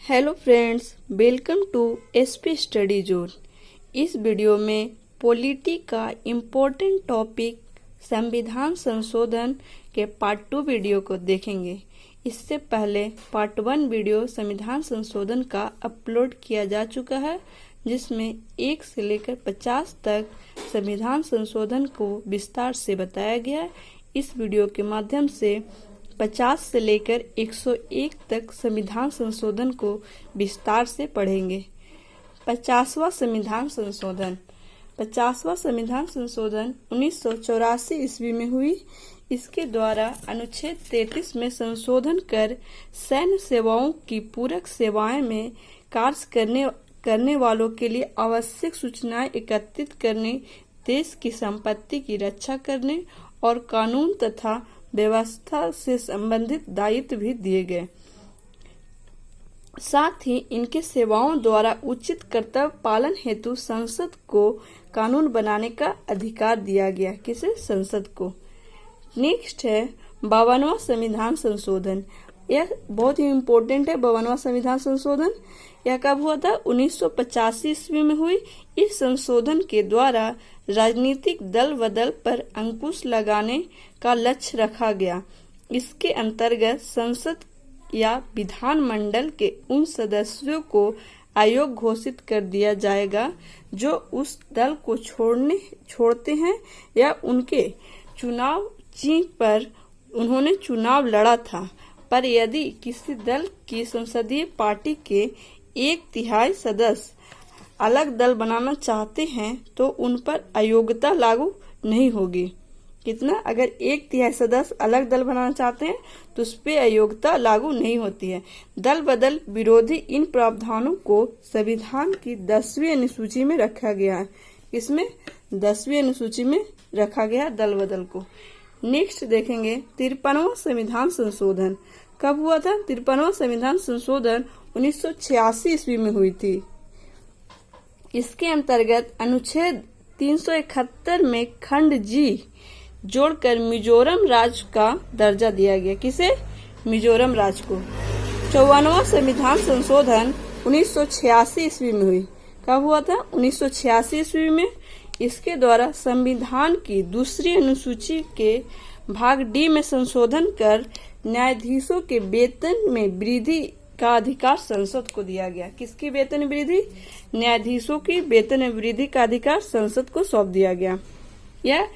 Hello friends, welcome to SP study zone. इस video में polity का इम्पोर्टेंट टॉपिक संविधान संशोधन के पार्ट 2 वीडियो को देखेंगे। इससे पहले पार्ट 1 वीडियो संविधान संशोधन का अपलोड किया जा चुका है, जिसमें 1 से लेकर 50 तक संविधान संशोधन को विस्तार से बताया गया है। इस वीडियो के माध्यम से 50 से लेकर 101 तक संविधान संशोधन को विस्तार से पढ़ेंगे। 50वां संविधान संशोधन 50वां संविधान संशोधन 1984 ईस्वी में हुई। इसके द्वारा अनुच्छेद 33 में संशोधन कर सैन्य सेवाओं की पूरक सेवाएं में कार्य करने वालों के लिए आवश्यक सूचनाएं एकत्रित करने, देश की संपत्ति की रक्षा करने और कानून तथा व्यवस्था से संबंधित दायित्व भी दिए गए। साथ ही इनके सेवाओं द्वारा उचित कर्तव्य पालन हेतु संसद को कानून बनाने का अधिकार दिया गया। किसे? संसद को। नेक्स्ट है 52वां संविधान संशोधन। यह बहुत ही इम्पोर्टेंट है। 52वां संविधान संशोधन यह कब हुआ था? 1985 ईस्वी में हुई। इस संशोधन के द्वारा राजनीतिक दल बदल पर अंकुश लगाने का लक्ष्य रखा गया। इसके अंतर्गत संसद या विधानमंडल के उन सदस्यों को आयोग घोषित कर दिया जाएगा जो उस दल को छोड़ते हैं या उनके चुनाव चिन्ह पर उन्होंने चुनाव लड़ा था। पर यदि किसी दल की संसदीय पार्टी के 1/3 सदस्य अलग दल बनाना चाहते हैं तो उन पर अयोग्यता लागू नहीं होगी। कितना? अगर 1/3 सदस्य अलग दल बनाना चाहते हैं तो उस पर अयोग्यता लागू नहीं होती है। दल बदल विरोधी इन प्रावधानों को संविधान की 10वीं अनुसूची में रखा गया है। इसमें 10वीं अनुसूची में रखा गया है दल बदल को। नेक्स्ट देखेंगे 53वां संविधान संशोधन। कब हुआ था? 53वां संविधान संशोधन 1986 ईस्वी में हुई थी। इसके अंतर्गत अनुच्छेद 371 में खंड जी जोड़कर मिजोरम राज्य का दर्जा दिया गया। किसे? मिजोरम राज्य को। 54वां संविधान संशोधन 1986 ईस्वी में हुई। कब हुआ था? 1986 ईस्वी में। इसके द्वारा संविधान की 2री अनुसूची के भाग डी में संशोधन कर न्यायाधीशों के वेतन में वृद्धि का अधिकार संसद को दिया गया। किसकी वेतन वृद्धि? न्यायाधीशों की वेतन वृद्धि का अधिकार संसद को सौंप दिया गया। यह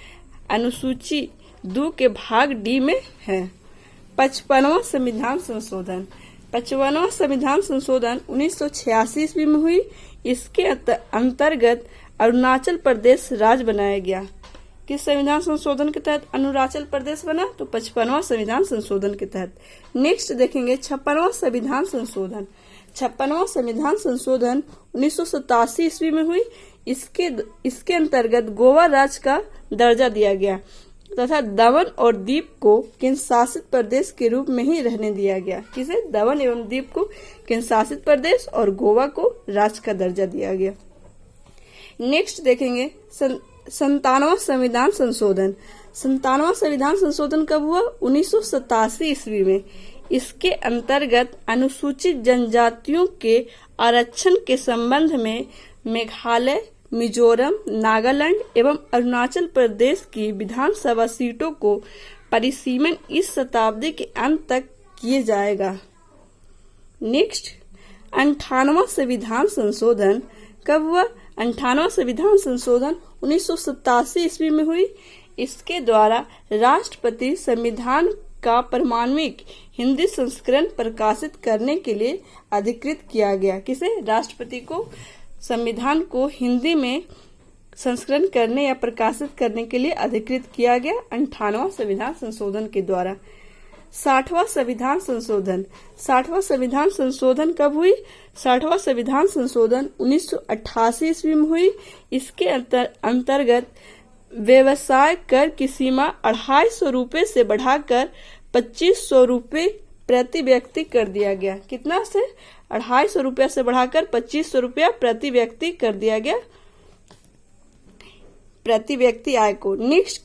अनुसूची 2 के भाग डी में है। 55वां संविधान संशोधन 55वां संविधान संशोधन 1986 ईस्वी में हुई। इसके अंतर्गत अरुणाचल प्रदेश राज्य बनाया गया। किस संविधान संशोधन के तहत अरुणाचल प्रदेश बना? तो 55वां संविधान संशोधन के तहत। नेक्स्ट देखेंगे 56वां संविधान संशोधन। 56वां संविधान संशोधन 1987 ईस्वी में हुई। इसके अंतर्गत गोवा राज्य का दर्जा दिया गया तथा दमन और दीव को केंद्र शासित प्रदेश के रूप में ही रहने दिया गया। किसे? दमन एवं दीव को केंद्र शासित प्रदेश और गोवा को राज्य का दर्जा दिया गया। नेक्स्ट देखेंगे 97वां संविधान संशोधन। 97वां संविधान संशोधन कब हुआ? 1987 ईस्वी में। इसके अंतर्गत अनुसूचित जनजातियों के आरक्षण के संबंध में मेघालय, मिजोरम, नागालैंड एवं अरुणाचल प्रदेश की विधानसभा सीटों को परिसीमन इस शताब्दी के अंत तक किए जाएगा। नेक्स्ट 58वां संविधान संशोधन कब हुआ? 58वां संविधान संशोधन 1987 ईस्वी में हुई। इसके द्वारा राष्ट्रपति संविधान का प्रमाणिक हिंदी संस्करण प्रकाशित करने के लिए अधिकृत किया गया। किसे? राष्ट्रपति को संविधान को हिंदी में संस्करण करने या प्रकाशित करने के लिए अधिकृत किया गया 58वां संविधान संशोधन के द्वारा। 60वां संविधान संशोधन 60वां संविधान संशोधन कब हुई? 60वां संविधान संशोधन 1988 ईस्वी में हुई। इसके अंतर्गत व्यवसाय कर की सीमा 250 रूपये से बढ़ाकर 2500 रूपये प्रति व्यक्ति कर दिया गया। कितना से? 250 रूपये से बढ़ाकर 2500 रूपया प्रति व्यक्ति कर दिया गया, प्रति व्यक्ति आय को। नेक्स्ट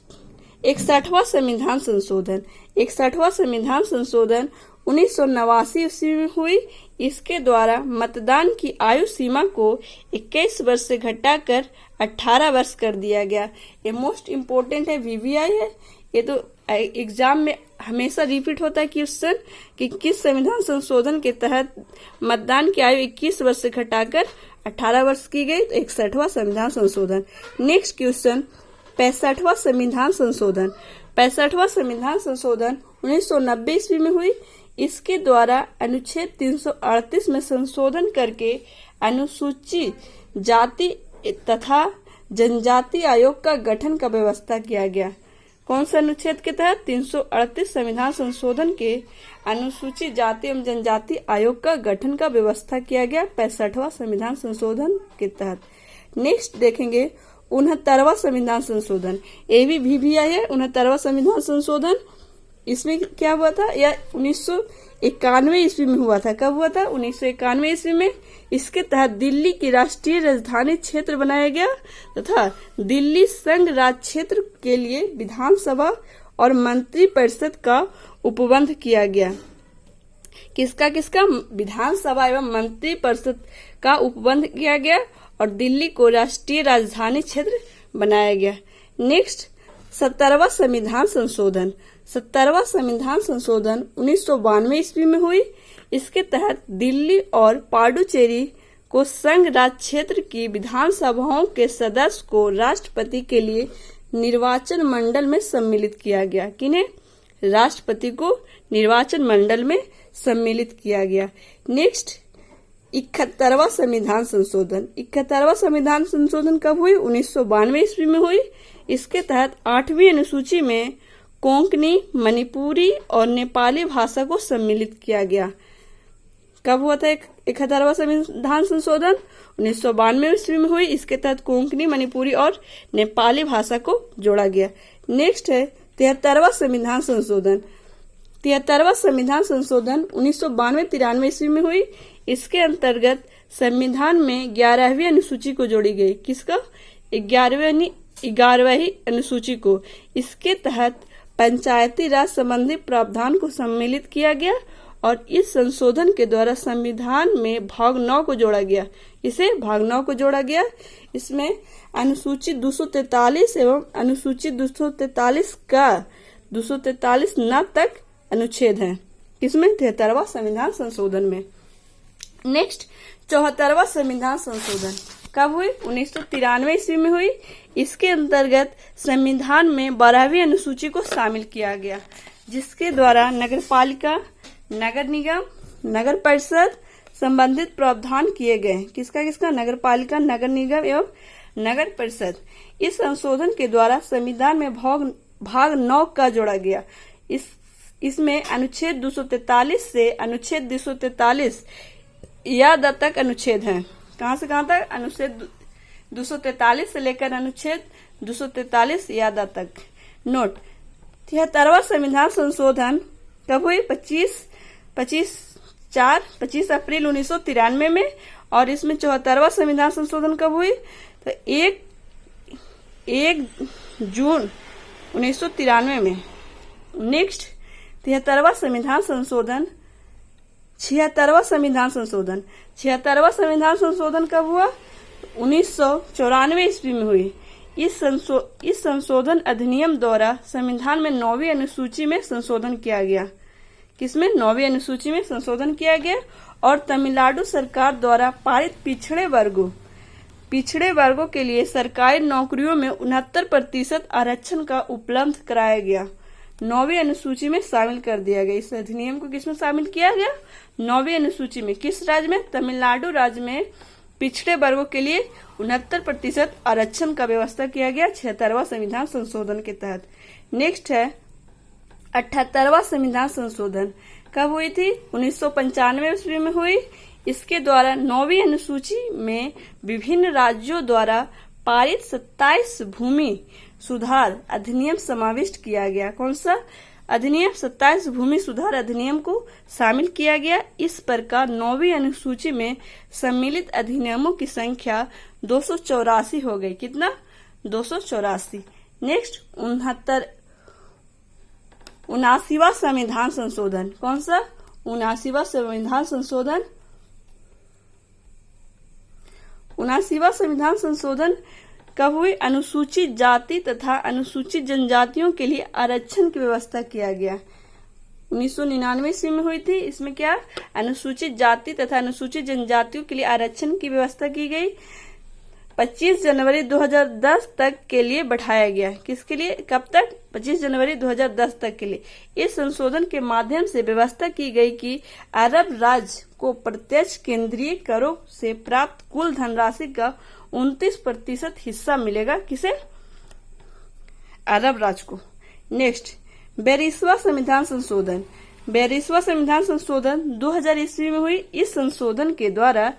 61वां संविधान संशोधन 61वां संविधान संशोधन 1989 ईस्वी में हुई। इसके द्वारा मतदान की आयु सीमा को 21 वर्ष से घटाकर 18 वर्ष कर दिया गया। ये मोस्ट इम्पोर्टेंट है, वीवीआई है। ये तो एग्जाम में हमेशा रिपीट होता है क्वेश्चन कि किस संविधान संशोधन के तहत मतदान की आयु 21 वर्ष से घटाकर 18 वर्ष की गई। तो 61वां संविधान संशोधन। नेक्स्ट क्वेश्चन, 65वां संविधान संशोधन। 65वां संविधान संशोधन 1990 ईस्वी में हुई। इसके द्वारा अनुच्छेद 338 में संशोधन करके अनुसूचित जाति तथा जनजाति आयोग का गठन का व्यवस्था किया गया। कौन सा अनुच्छेद के तहत? 338 संविधान संशोधन के अनुसूचित जाति एवं जनजाति आयोग का गठन का व्यवस्था किया गया 65वां संविधान संशोधन के तहत। नेक्स्ट देखेंगे 69वां संविधान संशोधन। ये भी वीवीआई है। 69वां संविधान संशोधन इसमें क्या हुआ था? यह 1991 ईस्वी में हुआ था। कब हुआ था? 1991 ईस्वी में। इसके तहत दिल्ली की राष्ट्रीय राजधानी क्षेत्र बनाया गया तथा दिल्ली संघ राज क्षेत्र के लिए विधानसभा और मंत्री परिषद का उपबंध किया गया। किसका किसका? विधानसभा एवं मंत्री परिषद का उपबंध किया गया और दिल्ली को राष्ट्रीय राजधानी क्षेत्र बनाया गया। नेक्स्ट 70वां संविधान संशोधन। 70वां संविधान संशोधन 1992 ईस्वी में हुई। इसके तहत दिल्ली और पांडुचेरी को संघ राज क्षेत्र की विधानसभाओं के सदस्य को राष्ट्रपति के लिए निर्वाचन मंडल में सम्मिलित किया गया। किन्हें? राष्ट्रपति को निर्वाचन मंडल में सम्मिलित किया गया। नेक्स्ट 71वां संविधान संशोधन। 71वां संविधान संशोधन कब हुई? 1992 ईस्वी में हुई। इसके तहत 8वीं अनुसूची में कोंकणी, मणिपुरी और नेपाली भाषा को सम्मिलित किया गया। कब हुआ था 71वां संविधान संशोधन? 1992 ईस्वी में हुई। इसके तहत कोंकणी, मणिपुरी और नेपाली भाषा को जोड़ा गया। नेक्स्ट है 73वां संविधान संशोधन। 73वां संविधान संशोधन 1992-93 ईस्वी में हुई। इसके अंतर्गत संविधान में 11वीं अनुसूची को जोड़ी गई। किसका? 11वीं अनुसूची को। इसके तहत पंचायती राज संबंधी प्रावधान को सम्मिलित किया गया और इस संशोधन के द्वारा संविधान में भाग 9 को जोड़ा गया। इसे भाग 9 को जोड़ा गया। इसमें अनुसूचित 243 एवं अनुसूचित 243 का 243 न तक अनुच्छेद है। किसमें? 73वां संविधान संशोधन में। नेक्स्ट 74वां संविधान संशोधन कब हुई? 1993 ईस्वी में हुई। इसके अंतर्गत संविधान में 12वीं अनुसूची को शामिल किया गया, जिसके द्वारा नगरपालिका, नगर निगम, नगर परिषद संबंधित प्रावधान किए गए। किसका किसका? नगरपालिका, नगर निगम एवं नगर परिषद। इस संशोधन के द्वारा संविधान में भाग 9 का जोड़ा गया। इसमें अनुच्छेद 243 से अनुच्छेद 243 याद तक अनुच्छेद है। कहां से कहां तक? अनुच्छेद 243 से लेकर अनुच्छेद 243 याद तक। नोट 73वां संविधान संशोधन कब हुई? 25 अप्रैल 1993 में। और इसमें 74वां संविधान संशोधन कब हुई? तो 1 जून 1993 में। नेक्स्ट 73वां संविधान संशोधन 76वां संविधान संशोधन। 76वां संविधान संशोधन कब हुआ? 1994 ईस्वी में हुई। इस संशोधन अधिनियम द्वारा संविधान में 9वीं अनुसूची में संशोधन किया गया। किसमें? 9वीं अनुसूची में संशोधन किया गया और तमिलनाडु सरकार द्वारा पारित पिछड़े वर्गों के लिए सरकारी नौकरियों में 69% आरक्षण का उपलब्ध कराया गया। 9वीं अनुसूची में शामिल कर दिया गया। इस अधिनियम को किसमें शामिल किया गया? 9वीं अनुसूची में। किस राज्य में? तमिलनाडु राज्य में पिछड़े वर्गों के लिए 69% आरक्षण का व्यवस्था किया गया 76वां संविधान संशोधन के तहत। नेक्स्ट है 78वां संविधान संशोधन कब हुई थी? 1995 ईस्वी में हुई। इसके द्वारा 9वीं अनुसूची में विभिन्न राज्यों द्वारा पारित 27 भूमि सुधार अधिनियम समाविष्ट किया गया। कौन सा अधिनियम? 27 भूमि सुधार अधिनियम को शामिल किया गया। इस प्रकार 9वीं अनुसूची में सम्मिलित अधिनियमों की संख्या 284 हो गई। कितना? 284। नेक्स्ट 79वां संविधान संशोधन। कौन सा? 79वां संविधान संशोधन। 79वां संविधान संशोधन कब हुई? अनुसूचित जाति तथा अनुसूचित जनजातियों के लिए आरक्षण की व्यवस्था किया गया। 1999 ईस्वी में हुई थी। इसमें क्या? अनुसूचित जाति तथा अनुसूचित जनजातियों के लिए आरक्षण की व्यवस्था की गई। 25 जनवरी 2010 तक के लिए बढ़ाया गया। किसके लिए? कब तक? 25 जनवरी 2010 तक के लिए। इस संशोधन के माध्यम से व्यवस्था की गई कि अरब राज्य को प्रत्यक्ष केंद्रीय करों से प्राप्त कुल धनराशि का 29% हिस्सा मिलेगा। किसे? अरब राज्य को। नेक्स्ट, 42वां संविधान संशोधन। 42वां संविधान संशोधन 2000 ईस्वी में हुई। इस संशोधन के द्वारा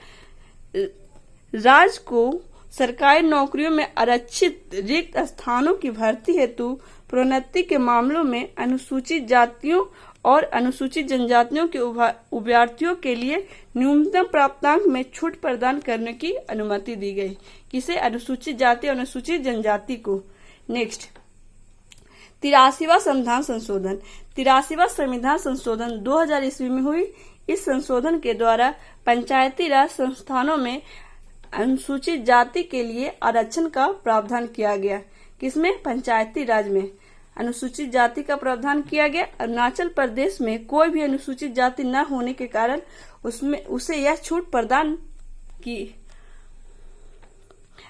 राज्य को सरकारी नौकरियों में आरक्षित रिक्त स्थानों की भर्ती हेतु प्रोन्नति के मामलों में अनुसूचित जातियों और अनुसूचित जनजातियों के अभ्यर्थियों के लिए न्यूनतम प्राप्तांक में छूट प्रदान करने की अनुमति दी गई। किसे? अनुसूचित जाति और अनुसूचित जनजाति को। नेक्स्ट, 83वां संविधान संशोधन। 83वां संविधान संशोधन 2000 ईस्वी में हुई। इस संशोधन के द्वारा पंचायती राज संस्थानों में अनुसूचित जाति के लिए आरक्षण का प्रावधान किया गया। किसमें? पंचायती राज में अनुसूचित जाति का प्रावधान किया गया। अरुणाचल प्रदेश में कोई भी अनुसूचित जाति न होने के कारण उसे यह छूट प्रदान की।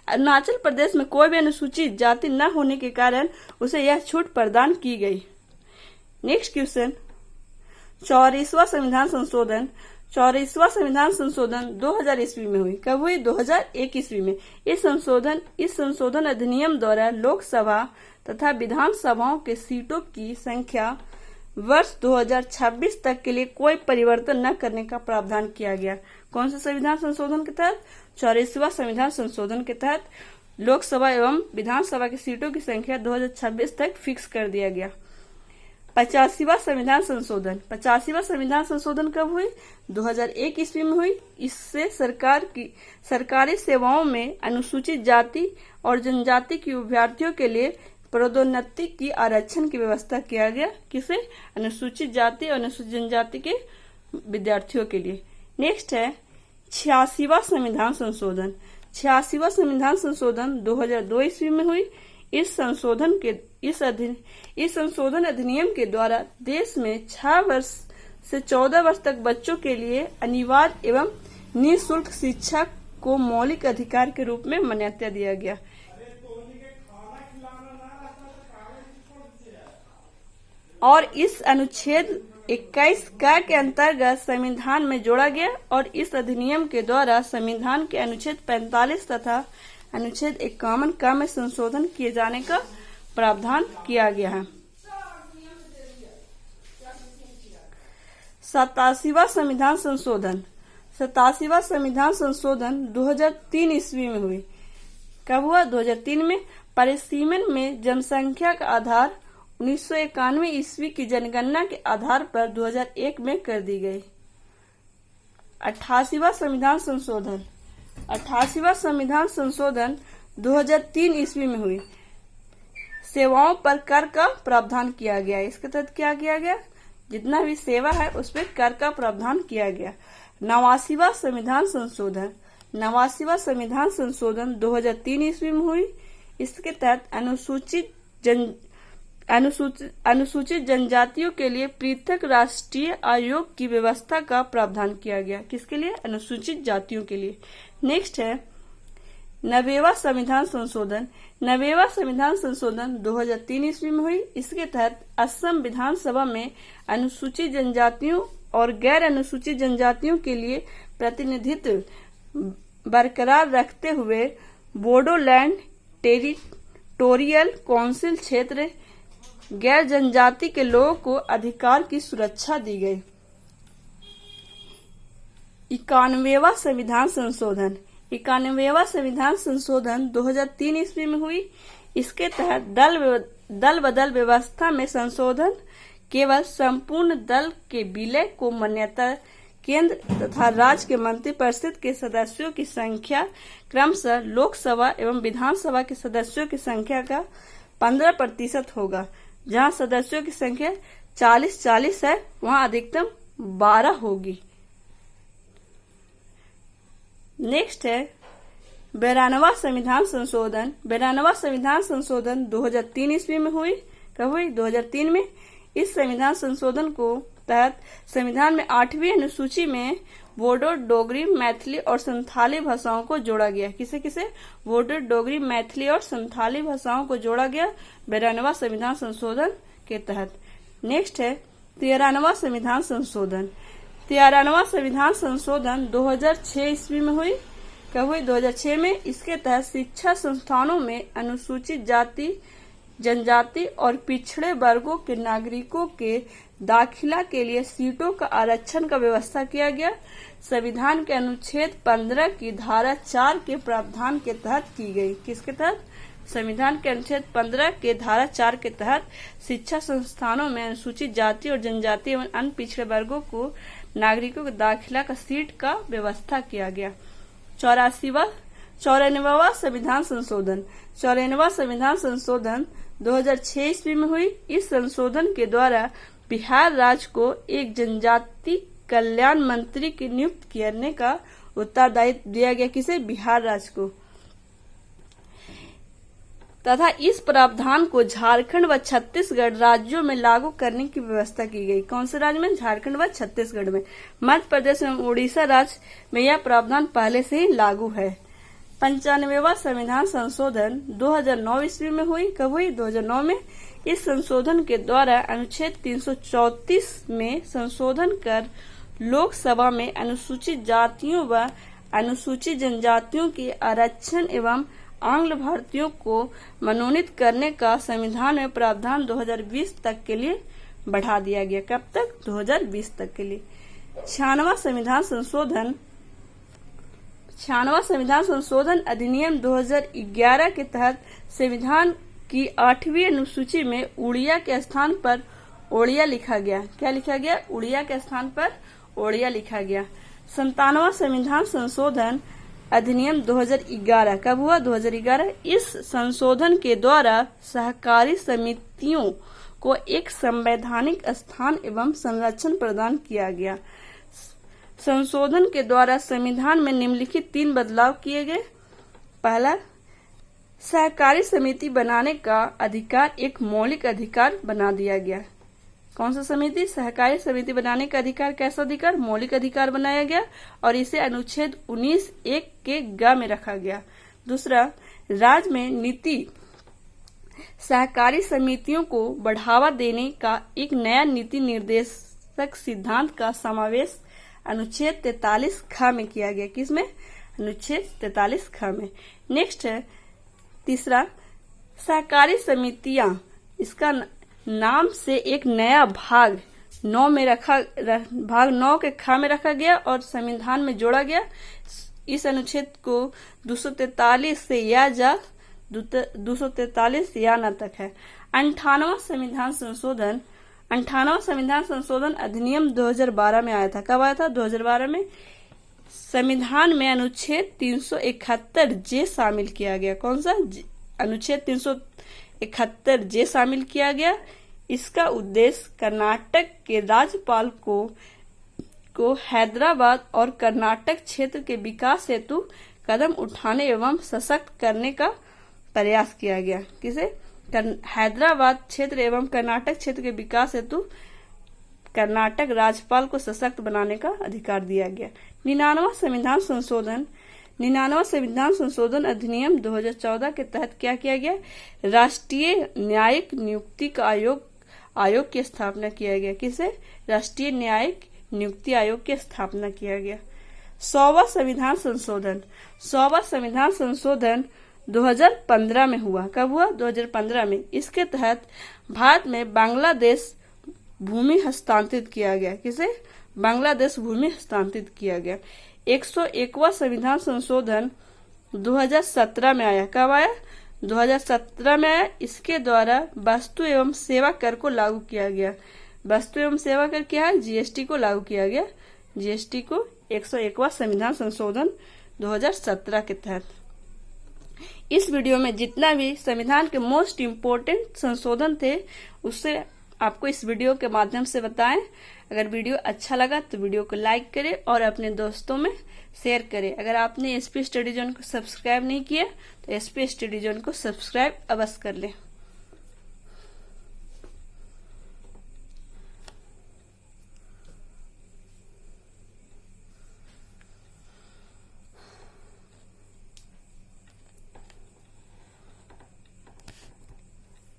अरुणाचल प्रदेश में कोई भी अनुसूचित जाति न होने के कारण उसे यह छूट प्रदान की गई। नेक्स्ट क्वेश्चन, 84वां संविधान संशोधन। 84वां संविधान संशोधन 2000 ईस्वी में हुई। कब हुई? 2001 ईस्वी में। इस संशोधन अधिनियम द्वारा लोकसभा तथा विधानसभाओं के सीटों की संख्या वर्ष 2026 तक के लिए कोई परिवर्तन न करने का प्रावधान किया गया। कौन से संविधान संशोधन के तहत? 84वां संविधान संशोधन के तहत लोकसभा एवं विधानसभा की सीटों की संख्या 2026 तक फिक्स कर दिया गया। 85वां संविधान संशोधन। 85वां संविधान संशोधन कब हुई? 2001 ईस्वी में हुई। इससे सरकारी सेवाओं में अनुसूचित जाति और जनजाति की अभ्यर्थियों के लिए पदोन्नति की आरक्षण की व्यवस्था किया गया। किसे? अनुसूचित जाति और अनुसूचित जनजाति के विद्यार्थियों के लिए। नेक्स्ट है 86वां संविधान संशोधन। 86वां संविधान संशोधन 2002 ईस्वी में हुई। इस संशोधन अधिनियम के द्वारा देश में 6 वर्ष से 14 वर्ष तक बच्चों के लिए अनिवार्य एवं निःशुल्क शिक्षा को मौलिक अधिकार के रूप में मान्यता दिया गया। और इस अनुच्छेद 21 का के अंतर्गत संविधान में जोड़ा गया और इस अधिनियम के द्वारा संविधान के अनुच्छेद 45 तथा अनुच्छेद 51 का में संशोधन किए जाने का प्रावधान किया गया है। 87वां संविधान संशोधन। 87वां संविधान संशोधन 2003 ईस्वी में हुई। कब हुआ? 2003 में। परिसीमन में जनसंख्या का आधार 1991 ईस्वी की जनगणना के आधार पर 2001 में कर दी गई। 88वां संविधान संशोधन। 88वां संविधान संशोधन 2003 ईस्वी में हुई। सेवाओं पर कर का प्रावधान किया गया। इसके तहत क्या किया गया? जितना भी सेवा है उस पर कर का प्रावधान किया गया। 89वां संविधान संशोधन। 89वां संविधान संशोधन 2003 ईस्वी में हुई। इसके तहत अनुसूचित जनजातियों के लिए पृथक राष्ट्रीय आयोग की व्यवस्था का प्रावधान किया गया। किसके लिए? अनुसूचित जातियों के लिए। नेक्स्ट है 90वां संविधान संशोधन। 90वां संविधान संशोधन 2003 ईस्वी में हुई। इसके तहत असम विधानसभा में अनुसूचित जनजातियों और गैर अनुसूचित जनजातियों के लिए प्रतिनिधित्व बरकरार रखते हुए बोडोलैंड टेरिटोरियल काउंसिल क्षेत्र गैर जनजाति के लोगों को अधिकार की सुरक्षा दी गई। 91वां संविधान संशोधन। 91वां संविधान संशोधन 2003 ईस्वी में हुई। इसके तहत दल बदल व्यवस्था में संशोधन केवल संपूर्ण दल के विलय को मान्यता केंद्र तथा राज्य के मंत्रिपरिषद के सदस्यों की संख्या क्रमशः लोकसभा एवं विधानसभा के सदस्यों की संख्या का 15% होगा। जहां सदस्यों की संख्या 40-40 है वहां अधिकतम 12 होगी। नेक्स्ट है 92वां संविधान संशोधन। 92वां संविधान संशोधन 2003 ईस्वी में हुई। कब हुई? 2003 में। इस संविधान संशोधन को तहत संविधान में 8वीं अनुसूची में बोडो, डोगरी, मैथिली और संथाली भाषाओं को जोड़ा गया। किसे किसे? बोडो, डोगरी, मैथिली और संथाली भाषाओं को जोड़ा गया 92वां संविधान संशोधन के तहत। नेक्स्ट है 13वां संविधान संशोधन। 13वां संविधान संशोधन 2006 ईस्वी में हुई। कब हुई? 2006 में। इसके तहत शिक्षा संस्थानों में अनुसूचित जाति, जनजाति और पिछड़े वर्गों के नागरिकों के दाखिला के लिए सीटों का आरक्षण का व्यवस्था किया गया। संविधान के अनुच्छेद 15 की धारा 4 के प्रावधान के तहत की गई। किसके तहत? संविधान के अनुच्छेद 15 के धारा 4 के तहत शिक्षा संस्थानों में अनुसूचित जाति और जनजाति एवं अन्य पिछड़े वर्गों को नागरिकों के दाखिला का सीट का व्यवस्था किया गया। 94वां संविधान संशोधन। 94वां संविधान संशोधन 2006 ईस्वी में हुई। इस संशोधन के द्वारा बिहार राज्य को एक जनजाति कल्याण मंत्री की नियुक्त करने का उत्तरदायित्व दिया गया। किसे? बिहार राज्य को। तथा इस प्रावधान को झारखंड व छत्तीसगढ़ राज्यों में लागू करने की व्यवस्था की गई। कौन से राज्य में? झारखंड व छत्तीसगढ़ में। मध्य प्रदेश एवं उड़ीसा राज्य में यह प्रावधान पहले से ही लागू है। 95वां संविधान संशोधन 2009 ईस्वी में हुई। कब हुई? 2009 में। इस संशोधन के द्वारा अनुच्छेद 334 में संशोधन कर लोकसभा में अनुसूचित जातियों व अनुसूचित जनजातियों के आरक्षण एवं आंग्ल भारतीयों को मनोनीत करने का संविधान में प्रावधान 2020 तक के लिए बढ़ा दिया गया। कब तक? 2020 तक के लिए। 96वां संविधान संशोधन अधिनियम 2011 के तहत संविधान की 8वीं अनुसूची में उड़िया के स्थान पर ओड़िया लिखा गया। क्या लिखा गया? उड़िया के स्थान पर ओड़िया लिखा गया। 97वां संविधान संशोधन अधिनियम 2011 कब हुआ? 2011। इस संशोधन के द्वारा सहकारी समितियों को एक संवैधानिक स्थान एवं संरक्षण प्रदान किया गया। संशोधन के द्वारा संविधान में निम्नलिखित 3 बदलाव किए गए। पहला, सहकारी समिति बनाने का अधिकार एक मौलिक अधिकार बना दिया गया। कौन सा समिति? सहकारी समिति बनाने का अधिकार कैसा अधिकार? मौलिक अधिकार बनाया गया और इसे अनुच्छेद 19(1) के ग में रखा गया। दूसरा, राज्य में नीति सहकारी समितियों को बढ़ावा देने का एक नया नीति निर्देशक सिद्धांत का समावेश अनुच्छेद 43 ख में किया गया। किसमें? अनुच्छेद 43 ख में। नेक्स्ट है तीसरा, सहकारी समितियां, इसका नाम से एक नया भाग 9 में भाग 9 के ख में रखा गया और संविधान में जोड़ा गया। इस अनुच्छेद को 243 से या जा 243 या न तक है। 98वां संविधान संशोधन अधिनियम 2012 में आया था। कब आया था? 2012 में। संविधान में अनुच्छेद 371 जे शामिल किया गया। कौन सा? अनुच्छेद 371 जे शामिल किया गया। इसका उद्देश्य कर्नाटक के राज्यपाल को हैदराबाद और कर्नाटक क्षेत्र के विकास हेतु कदम उठाने एवं सशक्त करने का प्रयास किया गया। किसे? हैदराबाद क्षेत्र एवं कर्नाटक क्षेत्र के विकास हेतु कर्नाटक राज्यपाल को सशक्त बनाने का अधिकार दिया गया। 99वां संविधान संशोधन अधिनियम 2014 के तहत क्या किया गया? राष्ट्रीय न्यायिक नियुक्ति का आयोग की स्थापना किया गया। किसे? राष्ट्रीय न्यायिक नियुक्ति आयोग की स्थापना किया गया। 100वां संविधान संशोधन 2015 में हुआ। कब हुआ? 2015 में। इसके तहत भारत में बांग्लादेश भूमि हस्तांतरित किया गया। किसे? बांग्लादेश भूमि हस्तांतरित किया गया। 101वां संविधान संशोधन 2017 में आया। कब आया? 2017 में आया। इसके द्वारा वस्तु एवं सेवा कर को लागू किया गया। वस्तु एवं सेवा कर क्या है? जीएसटी को लागू किया गया। जीएसटी को 101वां संविधान संशोधन 2017 के तहत। इस वीडियो में जितना भी संविधान के मोस्ट इम्पोर्टेंट संशोधन थे उससे आपको इस वीडियो के माध्यम से बताएं। अगर वीडियो अच्छा लगा तो वीडियो को लाइक करें और अपने दोस्तों में शेयर करें। अगर आपने एसपी स्टडी जोन को सब्सक्राइब नहीं किया तो एसपी स्टडी जोन को सब्सक्राइब अवश्य कर लें।